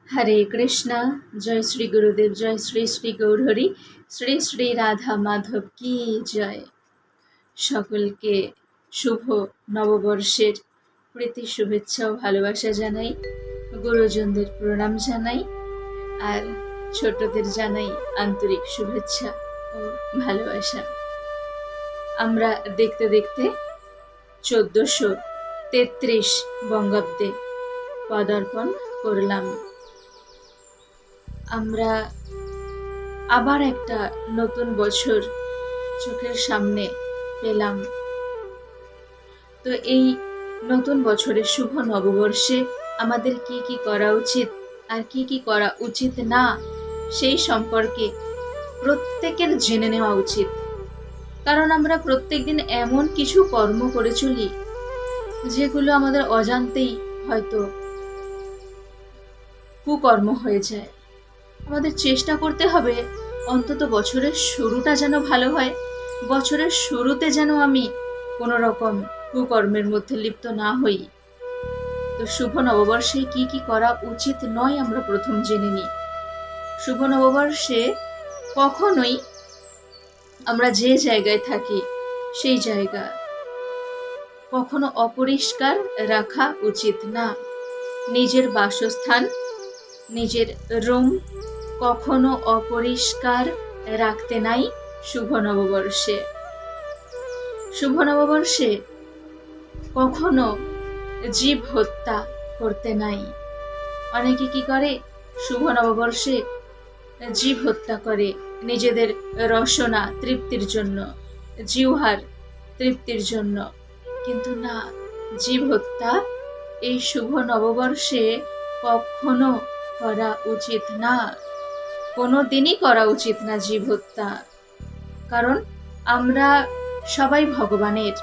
হরে কৃষ্ণ। জয় শ্রী গুরুদেব, জয় শ্রী শ্রী গৌরহরি, শ্রী শ্রী রাধা মাধব কি জয়। সকলকে শুভ নববর্ষের প্রীতি শুভেচ্ছা ও ভালোবাসা জানাই, গুরুজনদের প্রণাম জানাই, আর ছোটদের জানাই আন্তরিক শুভেচ্ছা ও ভালোবাসা। আমরা দেখতে দেখতে 1433 বঙ্গাব্দে পদার্পণ করলাম। আমরা আবার একটা নতুন বছর চোখের সামনে পেলাম। তো এই নতুন বছরের শুভ নববর্ষে আমাদের কি কি করা উচিত আর কি কি করা উচিত না, সেই সম্পর্কে প্রত্যেকের জেনে নেওয়া উচিত। কারণ আমরা প্রত্যেকদিন এমন কিছু কর্ম করে চলি যেগুলো আমাদের অজান্তেই হয়তো কুকর্ম হয়ে যায়। আমাদের চেষ্টা করতে হবে অন্তত বছরের শুরুটা যেন ভালো হয়, বছরের শুরুতে যেন আমি কোনো রকম কুকর্মের মধ্যে লিপ্ত না হই। তো শুভ নববর্ষে কি কি করা উচিত নয় আমরা প্রথম জেনে নিই। শুভ নববর্ষে কখনোই আমরা যে জায়গায় থাকি সেই জায়গা কখনো অপরিষ্কার রাখা উচিত না। নিজের বাসস্থান, নিজের রুম কখনো অপরিষ্কার রাখতে নাই শুভ নববর্ষে। শুভ নববর্ষে কখনো জীব হত্যা করতে নাই। অনেকে কি করে, শুভ নববর্ষে জীব হত্যা করে নিজেদের রসনা তৃপ্তির জন্য, জিহ্বার তৃপ্তির জন্য। কিন্তু না, জীব হত্যা এই শুভ নববর্ষে কখনো করা উচিত না, কোনো দিনই করা উচিত না জীব হত্যা। কারণ আমরা সবাই ভগবানের।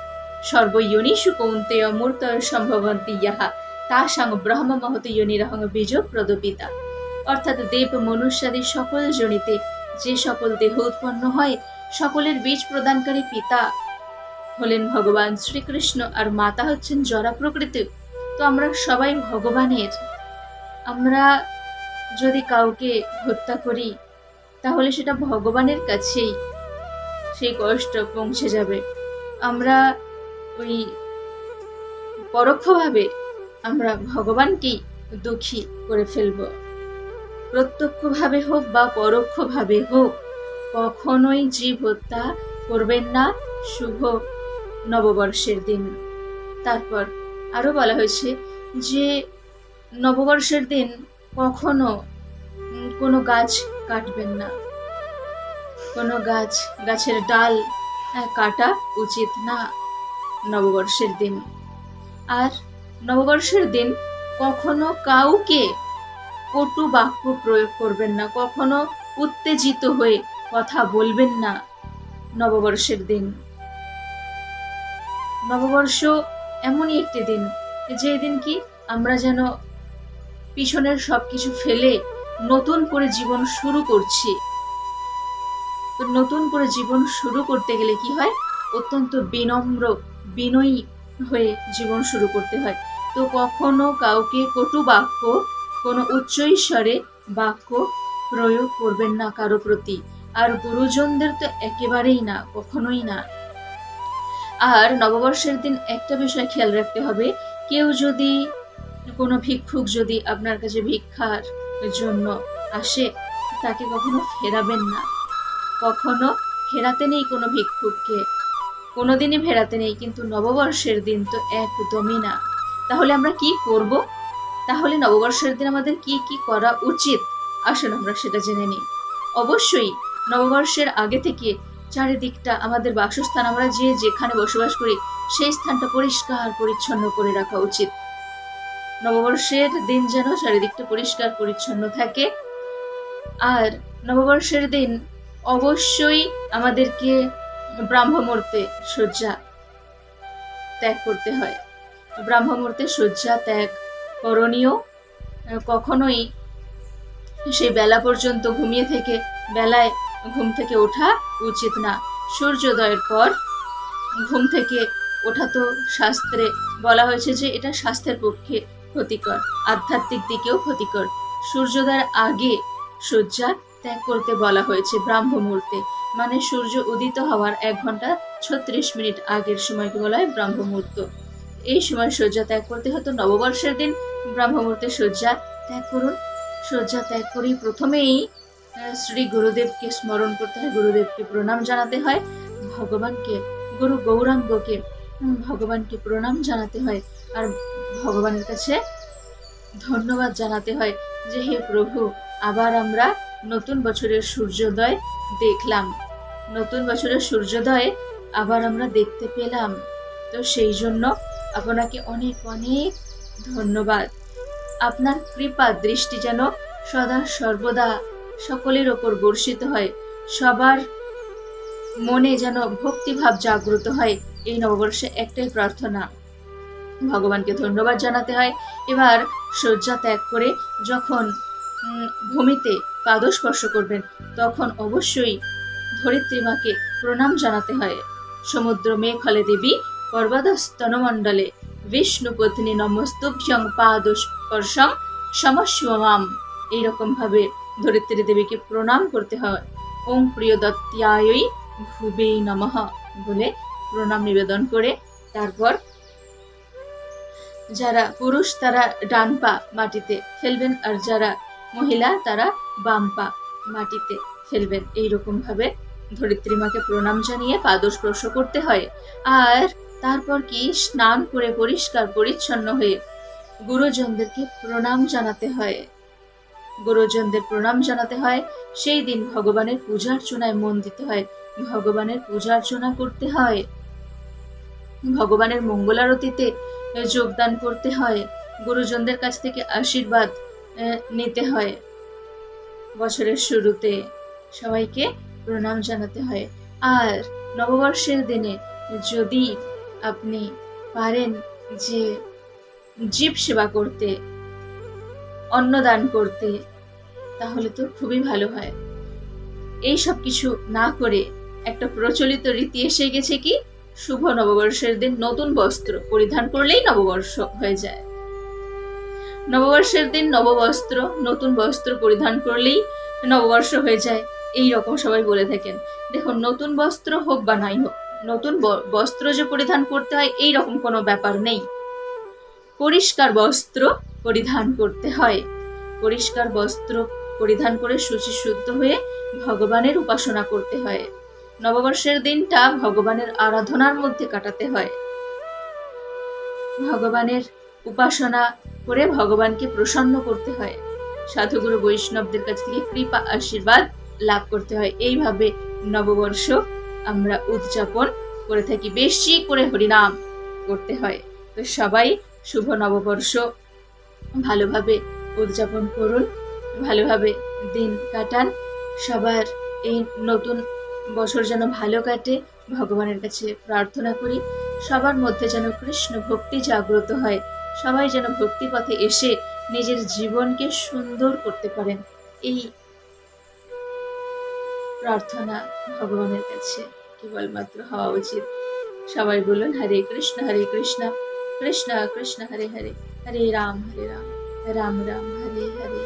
সর্বয়োনিষু কৌন্তেয় মূর্তয় সম্ভবন্তি ইয়াহা তাসাং ব্রহ্ম মহত যোনিরহং বীজ প্রদপিতা। অর্থাৎ দেব মনুষ্যাদি সকল জনিতে যে সকল দেহ উৎপন্ন হয়, সকলের বীজ প্রদানকারী পিতা হলেন ভগবান শ্রীকৃষ্ণ, আর মাতা হচ্ছেন জরা প্রকৃতি। তো আমরা সবাই ভগবানের। আমরা যদি কাউকে হত্যা করি তাহলে সেটা ভগবানের কাছেই সেই কষ্ট পৌঁছে যাবে। আমরা ওই পরোক্ষভাবে আমরা ভগবানকেই দুঃখী করে ফেলব। প্রত্যক্ষভাবে হোক বা পরোক্ষভাবে হোক কখনোই জীব হত্যা করবেন না শুভ নববর্ষের দিন। তারপর আরো বলা হয়েছে যে নববর্ষের দিন কখনো কোনো গাছ কাটবেন না, কোনো গাছের ডাল কাটা উচিত না নববর্ষের দিন। আর নববর্ষের দিন কখনো কাউকে কটু বাক্য প্রয়োগ করবেন না, কখনো উত্তেজিত হয়ে কথা বলবেন না নববর্ষের দিন। নববর্ষ এমনই একটি দিন যে দিন কি আমরা যেন পিছনের সবকিছু ফেলে নতুন করে জীবন শুরু করছি। তো নতুন করে জীবন শুরু করতে গেলে কি হয়, অত্যন্ত বিনম্র বিনয়ী হয়ে জীবন শুরু করতে হয়। তো কখনো কাউকে কটু বাক্য, কোনো উচ্চৈস্বরে বাক্য প্রয়োগ করবেন না কারো প্রতি। আর গুরুজনদের তো একেবারেই না, কখনোই না। আর নববর্ষের দিন একটা বিষয় খেয়াল রাখতে হবে, কেউ যদি, কোনো ভিক্ষুক যদি আপনার কাছে ভিক্ষার জন্য আসে, তাকে কখনো ফেরাবেন না। কখনো ফেরাতে নেই কোনো ভিক্ষুককে, কোনোদিনই ফেরাতে নেই। কিন্তু নববর্ষের দিন তো একদমই না। তাহলে আমরা কি করব? তাহলে নববর্ষের দিন আমাদের কি কি করা উচিত, আসুন আমরা সেটা জেনে নিই। অবশ্যই নববর্ষের আগে থেকে চারিদিকটা, আমাদের বাসস্থান, আমরা যে যেখানে বসবাস করি সেই স্থানটা পরিষ্কার পরিচ্ছন্ন করে রাখা উচিত। নববর্ষের দিন যেন চারিদিকটা পরিষ্কার পরিচ্ছন্ন থাকে। আর নববর্ষের দিন অবশ্যই আমাদেরকে ব্রাহ্মমুহূর্তে শয্যা ত্যাগ করতে হয়। ব্রাহ্মমুহূর্তে শয্যা ত্যাগ করণীয়। কখনোই সেই বেলা পর্যন্ত ঘুমিয়ে থেকে বেলায় ঘুম থেকে ওঠা উচিত না। সূর্যোদয়ের পর ঘুম থেকে ওঠা তো শাস্ত্রে বলা হয়েছে যে এটা স্বাস্থ্যের পক্ষে ক্ষতিকর, আধ্যাত্মিক দিকেও ক্ষতিকর। সূর্যোদয়ের আগে শয্যা ত্যাগ করতে বলা হয়েছে ব্রাহ্ম মুহূর্তে, মানে সূর্য উদিত হওয়ার 1 ঘন্টা 36 মিনিট আগের সময়কে বলা হয় ব্রাহ্ম মুহূর্ত। এই সময় শয্যা ত্যাগ করতে হতো। নববর্ষের দিন ব্রাহ্ম মুহূর্তে শয্যা ত্যাগ করুন। শয্যা ত্যাগ করেই প্রথমেই শ্রী গুরুদেবকে স্মরণ করতে হয়, গুরুদেবকে প্রণাম জানাতে হয়, ভগবানকে, গুরু গৌরাঙ্গকে ভগবানকে প্রণাম জানাতে হয়, আর ভগবানের কাছে ধন্যবাদ জানাতে হয় যে হে প্রভু, আবার আমরা নতুন বছরের সূর্যোদয় দেখলাম, নতুন বছরের সূর্যোদয় আবার আমরা দেখতে পেলাম। তো সেই জন্য আপনাকে অনেক অনেক ধন্যবাদ। আপনার কৃপা দৃষ্টি যেন সদা সর্বদা সকলের ওপর বর্ষিত হয়, সবার মনে যেন ভক্তিভাব জাগ্রত হয়। এই নববর্ষে একটাই প্রার্থনা, ভগবানকে ধন্যবাদ জানাতে হয়। এবার শয্যা ত্যাগ করে যখন ভূমিতে পাদস্পর্শ করবেন, তখন অবশ্যই ধরিত্রী মাকে প্রণাম জানাতে হয়। সমুদ্র মেঘলে দেবী পর্বতস্তনমণ্ডলে বিষ্ণু পত্নী নমস্তুভ্যং পাদস্পর্শম সমস্বমাম, এইরকম ভাবে ধরিত্রী দেবীকে প্রণাম করতে হয়। ওম প্রিয় দত্ত্যায়ই ভুবে নমঃ বলে প্রণাম নিবেদন করে তারপর যারা পুরুষ তারা ডান পা মাটিতে ফেলবেন, আর যারা মহিলা তারা বাম পা মাটিতে ফেলবেন। এইরকম ভাবে ধরিত্রী মাকে প্রণাম জানিয়ে পাদস্পর্শ করতে হয়। আর তারপর কি স্নান করে পরিষ্কার পরিচ্ছন্ন হয়ে গুরুজনদেরকে প্রণাম জানাতে হয়, গুরুজনদের প্রণাম জানাতে হয়। সেই দিন ভগবানের পূজার্চনায় মন দিতে হয়, ভগবানের পূজার্চনা করতে হয়, ভগবানের মঙ্গলারতিতে যোগদান করতে হয়, গুরুজনদের কাছ থেকে আশীর্বাদ নিতে হয়। বছরের শুরুতে সবাইকে প্রণাম জানাতে হয়। আর নববর্ষের দিনে যদি আপনি পারেন যে জীব সেবা করতে, অন্নদান করতে, তাহলে তো খুবই ভালো হয়। এই সব কিছু না করে একটা প্রচলিত রীতি এসে গেছে কি, শুভ নববর্ষের দিন নতুন বস্ত্র পরিধান করলেই নববর্ষ হয়ে যায়। নববর্ষের দিন নববস্ত্র, নতুন বস্ত্র পরিধান করলেই নববর্ষ হয়ে যায়, এই রকম সবাই বলে থাকেন। দেখুন, নতুন বস্ত্র হোক বা নাই হোক, নতুন বস্ত্র যে পরিধান করতে হয় এই রকম কোনো ব্যাপার নেই। পরিষ্কার বস্ত্র পরিধান করতে হয়, পরিষ্কার বস্ত্র পরিধান করে শুচি শুদ্ধ হয়ে ভগবানের উপাসনা করতে হয়। নববর্ষের দিনটা ভগবানের আরাধনার মধ্যে কাটাতে হয়, ভগবানের উপাসনা করে ভগবানকে প্রসন্ন করতে হয়, সাধুগুরু বৈষ্ণবদের কাছ থেকে কৃপা আশীর্বাদ লাভ করতে হয়। এইভাবে নববর্ষ আমরা উদযাপন করে থাকি, বেশি করে হরিনাম করতে হয়। তো সবাই শুভ নববর্ষ ভালোভাবে উদযাপন করুন, ভালোভাবে দিন কাটান। সবার এই নতুন বছর যেন ভালো কাটে, ভগবানের কাছে প্রার্থনা করি সবার মধ্যে যেন কৃষ্ণ ভক্তি জাগ্রত হয়, সবাই যেন ভক্তি পথে এসে নিজের জীবনকে সুন্দর করতে পারেন। এই প্রার্থনা ভগবানের কাছে কেবলমাত্র হওয়া উচিত। সবাই বলুন হরে কৃষ্ণ কৃষ্ণ কৃষ্ণ হরে হরে, হরে রাম রাম রাম হরে হরে।